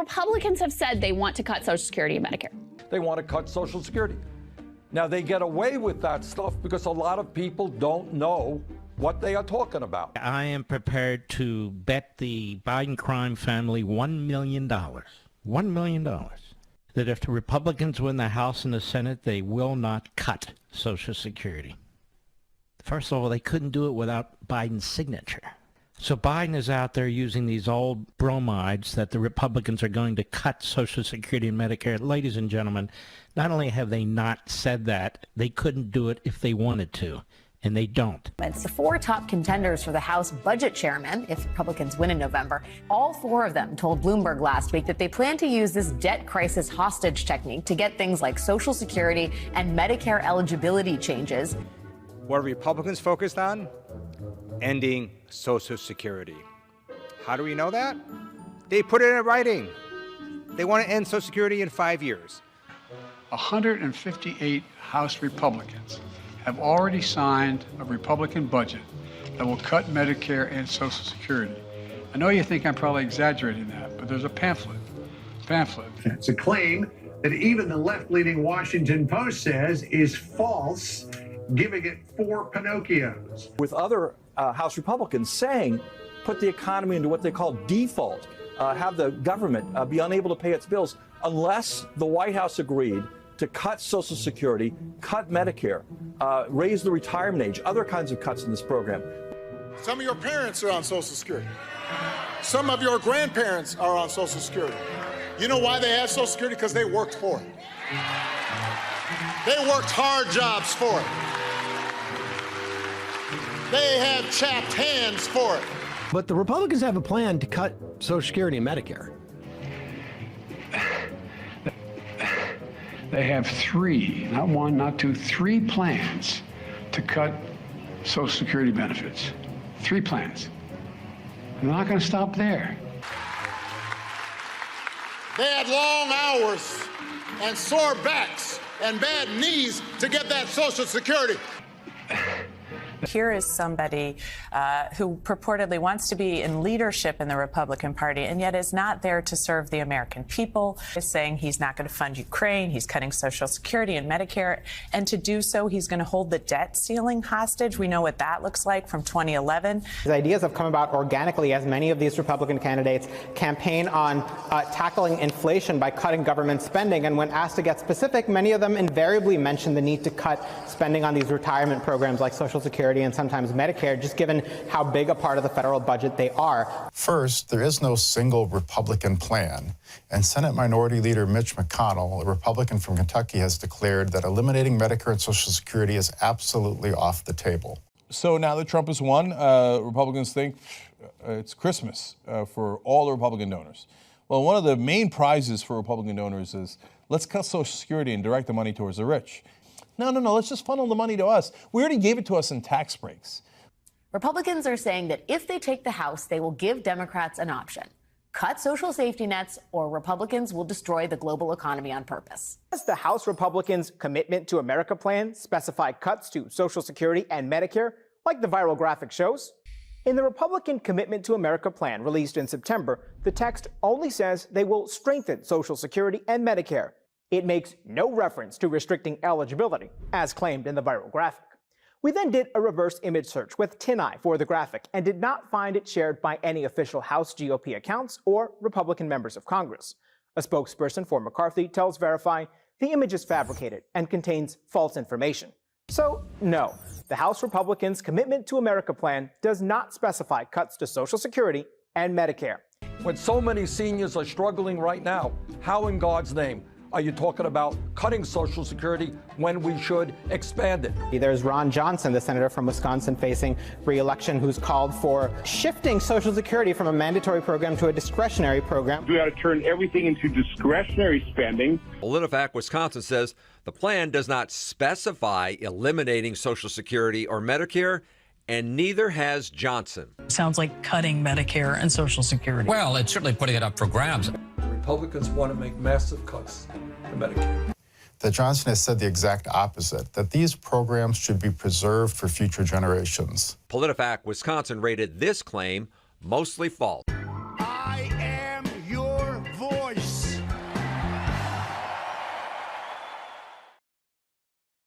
Republicans have said they want to cut Social Security and Medicare. They want to cut Social Security. Now, they get away with that stuff because a lot of people don't know what they are talking about. I am prepared to bet the Biden crime family $1 million. $1 million. That if the Republicans win the House and the Senate, they will not cut Social Security. First of all, they couldn't do it without Biden's signature. So Biden is out there using these old bromides that the Republicans are going to cut Social Security and Medicare. Ladies and gentlemen, not only have they not said that, they couldn't do it if they wanted to, and they don't. It's the four top contenders for the House budget chairman if Republicans win in November. All four of them told Bloomberg last week that they plan to use this debt crisis hostage technique to get things like Social Security and Medicare eligibility changes. What are Republicans focused on? Ending Social Security. How do we know that? They put it in writing. They want to end Social Security in 5 years. 158 House Republicans have already signed a Republican budget that will cut Medicare and Social Security. I know you think I'm probably exaggerating that, but there's a pamphlet. It's a claim that even the left-leaning Washington Post says is false, giving it 4 Pinocchios. With other House Republicans saying, put the economy into what they call default, have the government be unable to pay its bills unless the White House agreed to cut Social Security, cut Medicare, raise the retirement age, other kinds of cuts in this program. Some of your parents are on Social Security. Some of your grandparents are on Social Security. You know why they have Social Security? Because they worked for it. They worked hard jobs for it. They have chapped hands for it. But the Republicans have a plan to cut Social Security and Medicare. They have 3, not 1, not 2, 3 plans to cut Social Security benefits. 3 plans. And they're not going to stop there. They had long hours and sore backs and bad knees to get that Social Security. Here is somebody who purportedly wants to be in leadership in the Republican Party and yet is not there to serve the American people, is saying he's not going to fund Ukraine, he's cutting Social Security and Medicare, and to do so, he's going to hold the debt ceiling hostage. We know what that looks like from 2011. These ideas have come about organically as many of these Republican candidates campaign on tackling inflation by cutting government spending, and when asked to get specific, many of them invariably mention the need to cut spending on these retirement programs like Social Security and sometimes Medicare, just given how big a part of the federal budget they are. First, there is no single Republican plan, and Senate Minority Leader Mitch McConnell, a Republican from Kentucky, has declared that eliminating Medicare and Social Security is absolutely off the table. So now that Trump has won, Republicans think it's Christmas for all the Republican donors. Well, one of the main prizes for Republican donors is let's cut Social Security and direct the money towards the rich. No, let's just funnel the money to us. We already gave it to us in tax breaks. Republicans are saying that if they take the House, they will give Democrats an option. Cut social safety nets, or Republicans will destroy the global economy on purpose. Does the House Republicans' Commitment to America plan specify cuts to Social Security and Medicare, like the viral graphic shows? In the Republican Commitment to America plan released in September, the text only says they will strengthen Social Security and Medicare. It makes no reference to restricting eligibility, as claimed in the viral graphic. We then did a reverse image search with TinEye for the graphic and did not find it shared by any official House GOP accounts or Republican members of Congress. A spokesperson for McCarthy tells Verify the image is fabricated and contains false information. So, no, the House Republicans' Commitment to America plan does not specify cuts to Social Security and Medicare. When so many seniors are struggling right now, how in God's name are you talking about cutting Social Security when we should expand it? There's Ron Johnson, the senator from Wisconsin facing re-election, who's called for shifting Social Security from a mandatory program to a discretionary program. We ought to turn everything into discretionary spending. PolitiFact Wisconsin says the plan does not specify eliminating Social Security or Medicare, and neither has Johnson. Sounds like cutting Medicare and Social Security. Well, it's certainly putting it up for grabs. Republicans want to make massive cuts to Medicare. That Johnson has said the exact opposite, that these programs should be preserved for future generations. PolitiFact Wisconsin rated this claim mostly false.